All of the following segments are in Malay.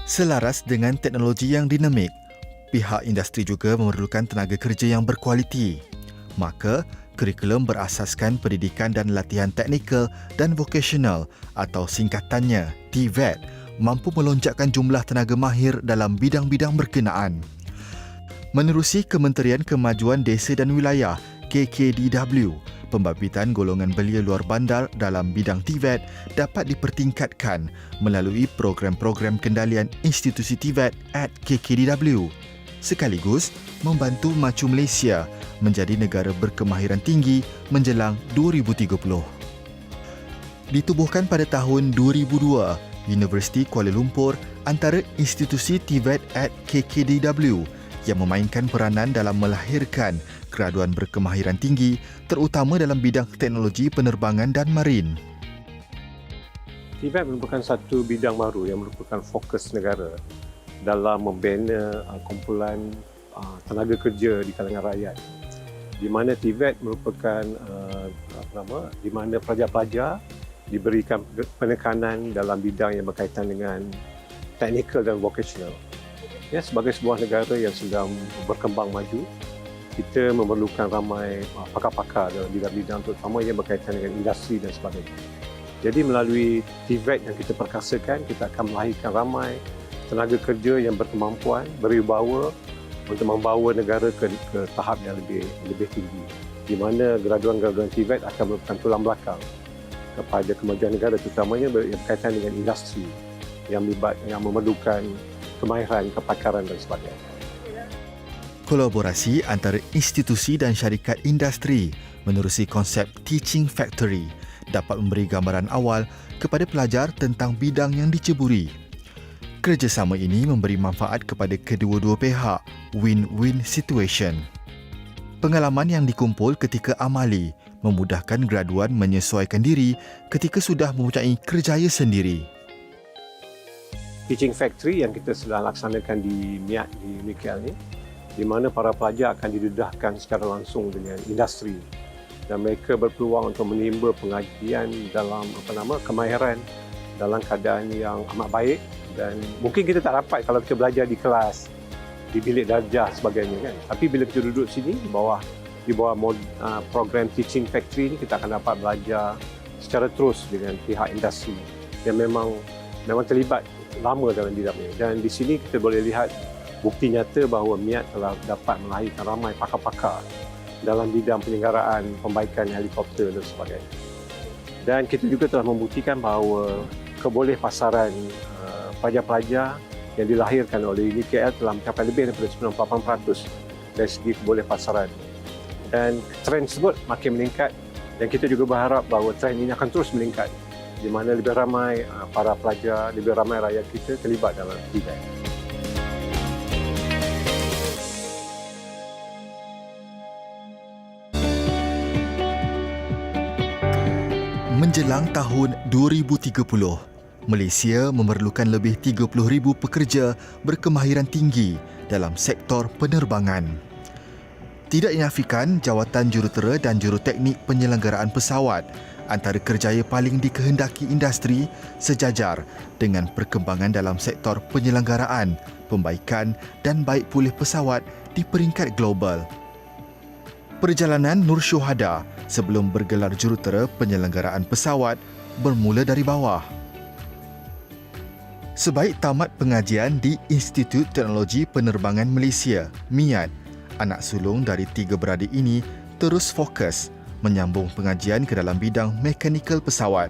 Selaras dengan teknologi yang dinamik, pihak industri juga memerlukan tenaga kerja yang berkualiti. Maka, kurikulum berasaskan pendidikan dan latihan teknikal dan vocational atau singkatannya TVET mampu melonjakkan jumlah tenaga mahir dalam bidang-bidang berkenaan. Menerusi Kementerian Kemajuan Desa dan Wilayah KKDW, pembabitan golongan belia luar bandar dalam bidang TVET dapat dipertingkatkan melalui program-program kendalian institusi TVET at KKDW, sekaligus membantu maju Malaysia menjadi negara berkemahiran tinggi menjelang 2030. Ditubuhkan pada tahun 2002, Universiti Kuala Lumpur antara institusi TVET at KKDW yang memainkan peranan dalam melahirkan graduan berkemahiran tinggi terutama dalam bidang teknologi penerbangan dan marin. TVET merupakan satu bidang baru yang merupakan fokus negara dalam membina kumpulan tenaga kerja di kalangan rakyat, di mana TVET merupakan di mana pelajar-pelajar diberikan penekanan dalam bidang yang berkaitan dengan teknikal dan vocational. Ya, sebagai sebuah negara yang sedang berkembang maju, kita memerlukan ramai pakar-pakar dalam bidang-bidang terutama yang berkaitan dengan industri dan sebagainya. Jadi melalui TVET yang kita perkasakan, kita akan melahirkan ramai tenaga kerja yang berkemampuan, berwibawa untuk membawa negara ke tahap yang lebih tinggi, di mana graduan-graduan TVET akan merupakan tulang belakang kepada kemajuan negara, terutamanya yang berkaitan dengan industri yang memerlukan kemahiran, kepakaran dan sebagainya. Kolaborasi antara institusi dan syarikat industri menerusi konsep Teaching Factory dapat memberi gambaran awal kepada pelajar tentang bidang yang diceburi. Kerjasama ini memberi manfaat kepada kedua-dua pihak, win-win situation. Pengalaman yang dikumpul ketika amali memudahkan graduan menyesuaikan diri ketika sudah mempunyai kerjaya sendiri. Teaching Factory yang kita sedang laksanakan di MIAT di UniKL ni, di mana para pelajar akan didedahkan secara langsung dengan industri dan mereka berpeluang untuk menimba pengajian dalam kemahiran dalam keadaan yang amat baik, dan mungkin kita tak dapat kalau kita belajar di kelas, di bilik darjah sebagainya kan. Tapi bila kita duduk sini di bawah program Teaching Factory ni, kita akan dapat belajar secara terus dengan pihak industri yang memang terlibat lama dalam bidang ini. Dan di sini kita boleh lihat bukti nyata bahawa MIAT telah dapat melahirkan ramai pakar-pakar dalam bidang penyelenggaraan, pembaikan helikopter dan sebagainya. Dan kita juga telah membuktikan bahawa keboleh pasaran pelajar-pelajar yang dilahirkan oleh UniKL telah mencapai lebih daripada 98% dari segi keboleh pasaran. Dan trend tersebut makin meningkat dan kita juga berharap bahawa trend ini akan terus meningkat, di mana lebih ramai para pelajar, lebih ramai rakyat kita terlibat dalam TVET. Menjelang tahun 2030, Malaysia memerlukan lebih 30,000 pekerja berkemahiran tinggi dalam sektor penerbangan. Tidak dinafikan, jawatan jurutera dan juruteknik penyelenggaraan pesawat antara kerjaya paling dikehendaki industri sejajar dengan perkembangan dalam sektor penyelenggaraan, pembaikan dan baik pulih pesawat di peringkat global. Perjalanan Nur Syuhada sebelum bergelar jurutera penyelenggaraan pesawat bermula dari bawah. Sebaik tamat pengajian di Institut Teknologi Penerbangan Malaysia, MIAT, anak sulung dari 3 beradik ini terus fokus menyambung pengajian ke dalam bidang mekanikal pesawat.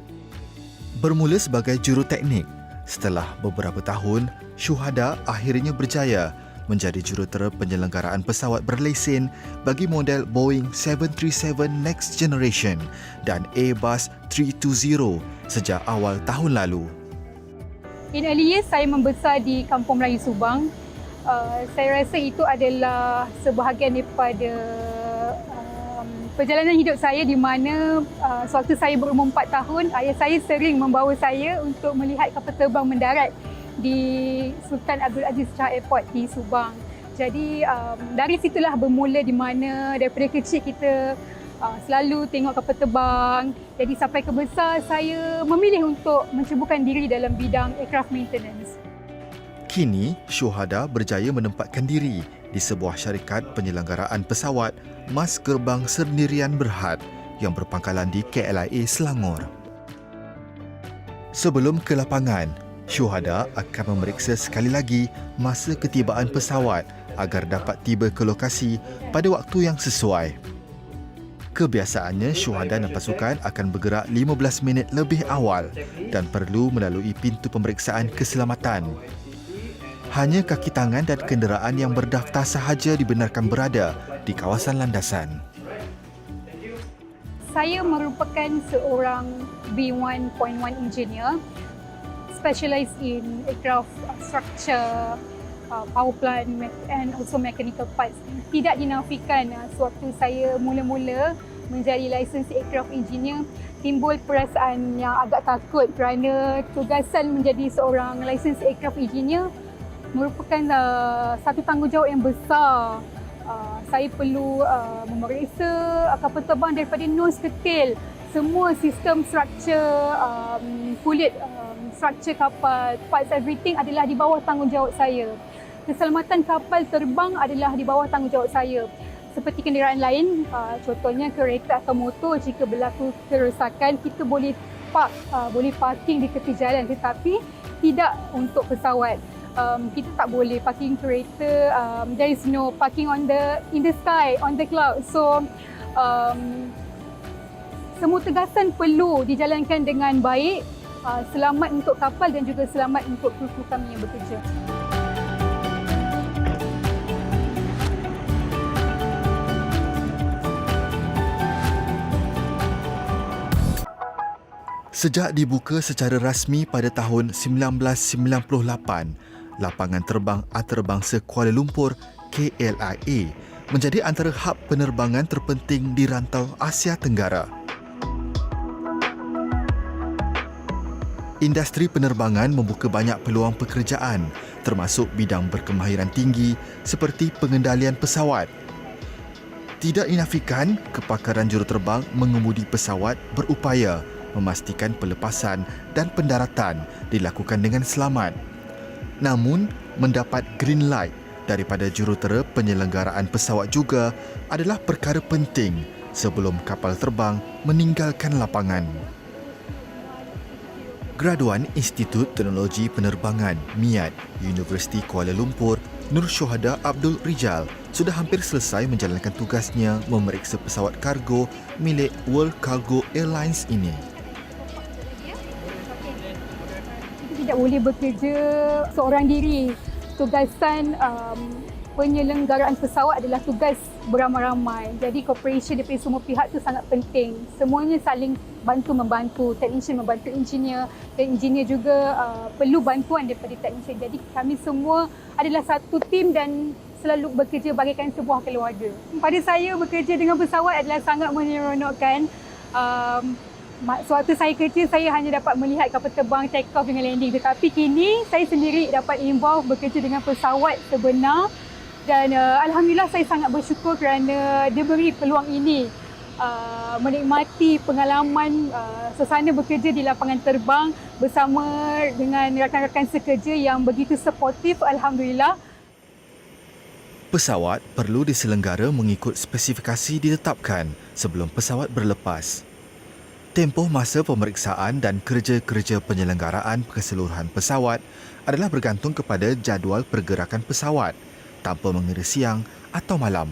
Bermula sebagai juruteknik, setelah beberapa tahun, Syuhada akhirnya berjaya menjadi jurutera penyelenggaraan pesawat berlesen bagi model Boeing 737 Next Generation dan Airbus 320 sejak awal tahun lalu. In early years, saya membesar di Kampung Melayu Subang. Saya rasa itu adalah sebahagian daripada perjalanan hidup saya, di mana sewaktu saya berumur 4 tahun, ayah saya sering membawa saya untuk melihat kapal terbang mendarat di Sultan Abdul Aziz Shah Airport di Subang. Jadi dari situlah bermula, di mana daripada kecil kita selalu tengok kapal terbang. Jadi sampai ke besar, saya memilih untuk menceburkan diri dalam bidang aircraft maintenance. Kini, Syuhada berjaya menempatkan diri di sebuah syarikat penyelenggaraan pesawat Mas Gerbang Sendirian Berhad yang berpangkalan di KLIA Selangor. Sebelum ke lapangan, Syuhada akan memeriksa sekali lagi masa ketibaan pesawat agar dapat tiba ke lokasi pada waktu yang sesuai. Kebiasaannya, Syuhada dan pasukan akan bergerak 15 minit lebih awal dan perlu melalui pintu pemeriksaan keselamatan. Hanya kaki tangan dan kenderaan yang berdaftar sahaja dibenarkan berada di kawasan landasan. Saya merupakan seorang B1.1 engineer specialized in aircraft structure, power plant and also mechanical parts. Tidak dinafikan sewaktu saya mula-mula menjadi licensed aircraft engineer, timbul perasaan yang agak takut kerana tugasan menjadi seorang licensed aircraft engineer merupakan satu tanggungjawab yang besar. Saya perlu memeriksa kapal terbang daripada nose ke tail. Semua sistem struktur, kulit struktur kapal, parts everything adalah di bawah tanggungjawab saya. Keselamatan kapal terbang adalah di bawah tanggungjawab saya. Seperti kenderaan lain, contohnya kereta atau motor, jika berlaku kerosakan, kita boleh parking di tepi jalan, tetapi tidak untuk pesawat. Kita tak boleh parking kereta, there is no parking in the sky, on the cloud. So semua tegasan perlu dijalankan dengan baik, selamat untuk kapal dan juga selamat untuk kru-kru kami yang bekerja. Sejak dibuka secara rasmi pada tahun 1998, Lapangan Terbang Antarabangsa Kuala Lumpur KLIA menjadi antara hub penerbangan terpenting di rantau Asia Tenggara. Industri penerbangan membuka banyak peluang pekerjaan, termasuk bidang berkemahiran tinggi seperti pengendalian pesawat. Tidak dinafikan, kepakaran juruterbang mengemudi pesawat berupaya memastikan pelepasan dan pendaratan dilakukan dengan selamat. Namun, mendapat green light daripada jurutera penyelenggaraan pesawat juga adalah perkara penting sebelum kapal terbang meninggalkan lapangan. Graduan Institut Teknologi Penerbangan MIAT Universiti Kuala Lumpur, Nur Syuhada Abdul Rijal sudah hampir selesai menjalankan tugasnya memeriksa pesawat kargo milik World Cargo Airlines ini. Tidak boleh bekerja seorang diri. Tugasan penyelenggaraan pesawat adalah tugas beramai-ramai. Jadi cooperation daripada semua pihak itu sangat penting. Semuanya saling bantu-membantu. Technician membantu engineer dan engineer juga perlu bantuan daripada technician. Jadi kami semua adalah satu tim dan selalu bekerja bagaikan sebuah keluarga. Pada saya, bekerja dengan pesawat adalah sangat menyeronokkan. Sewaktu saya kerja, saya hanya dapat melihat kapal terbang take off dengan landing. Tetapi kini, saya sendiri dapat involve bekerja dengan pesawat sebenar. Dan Alhamdulillah, saya sangat bersyukur kerana diberi peluang ini. Menikmati pengalaman suasana bekerja di lapangan terbang bersama dengan rakan-rakan sekerja yang begitu supportif. Alhamdulillah. Pesawat perlu diselenggara mengikut spesifikasi ditetapkan sebelum pesawat berlepas. Tempoh masa pemeriksaan dan kerja-kerja penyelenggaraan keseluruhan pesawat adalah bergantung kepada jadual pergerakan pesawat tanpa mengira siang atau malam.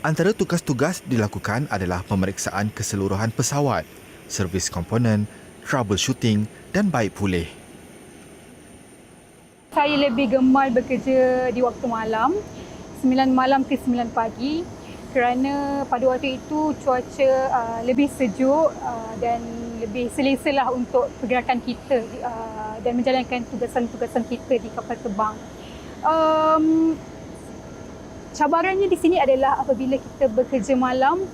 Antara tugas-tugas dilakukan adalah pemeriksaan keseluruhan pesawat, servis komponen, troubleshooting dan baik pulih. Saya lebih gemar bekerja di waktu malam, 9 malam ke 9 pagi. Kerana pada waktu itu cuaca lebih sejuk dan lebih selesalah untuk pergerakan kita dan menjalankan tugasan-tugasan kita di kapal terbang. Cabarannya di sini adalah apabila kita bekerja malam,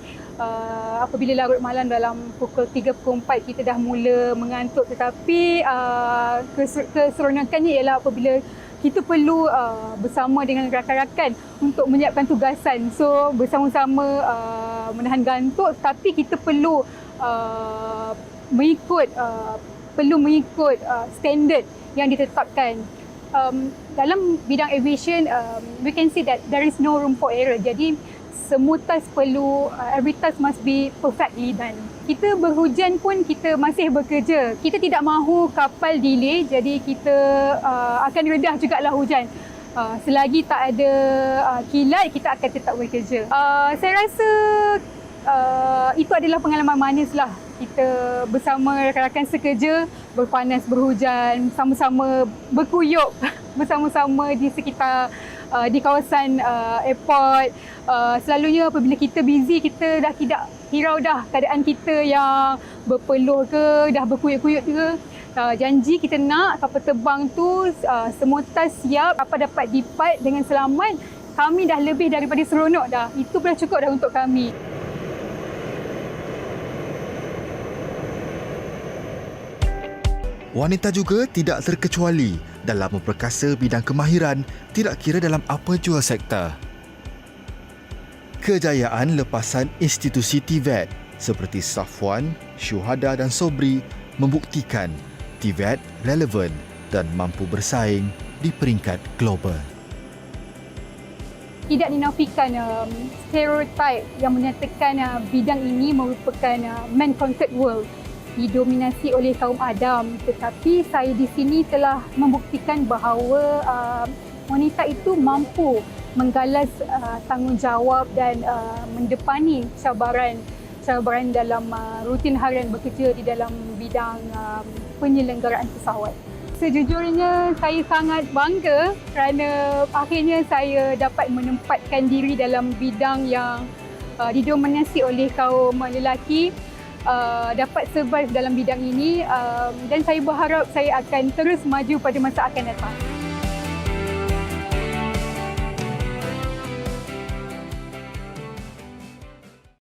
apabila larut malam dalam pukul 3, pukul 4 kita dah mula mengantuk, tetapi keseronokannya ialah apabila kita perlu bersama dengan rakan-rakan untuk menyiapkan tugasan. So bersama-sama menahan gantuk, tapi kita perlu mengikut standard yang ditetapkan. dalam bidang aviation, we can see that there is no room for error. Jadi semua task perlu, every task must be perfectly done. Kita berhujan pun kita masih bekerja. Kita tidak mahu kapal delay, jadi kita akan redah jugalah hujan. Selagi tak ada kilat, kita akan tetap bekerja. Saya rasa itu adalah pengalaman manis lah. Kita bersama rakan-rakan sekerja, berpanas, berhujan, sama-sama berkuyup bersama-sama di sekitar di kawasan airport. Selalunya apabila kita busy, kita dah tidak hirau dah keadaan kita yang berpeluh ke, dah berkuyup-kuyup ke. Janji kita nak kapal terbang tu semua task siap, apa dapat dipart dengan selamat. Kami dah lebih daripada seronok dah. Itu dah cukup dah untuk kami. Wanita juga tidak terkecuali dalam memperkasa bidang kemahiran, tidak kira dalam apa jua sektor. Kejayaan lepasan institusi TVET seperti Safwan, Syuhada dan Sobri membuktikan TVET relevan dan mampu bersaing di peringkat global. Tidak dinafikan stereotip yang menyatakan bidang ini merupakan man-conquered world, didominasi oleh kaum Adam, tetapi saya di sini telah membuktikan bahawa wanita itu mampu menggalas tanggungjawab dan mendepani cabaran dalam rutin harian bekerja di dalam bidang penyelenggaraan pesawat. Sejujurnya saya sangat bangga kerana akhirnya saya dapat menempatkan diri dalam bidang yang didominasi oleh kaum lelaki, dapat survive dalam bidang ini, dan saya berharap saya akan terus maju pada masa akan datang.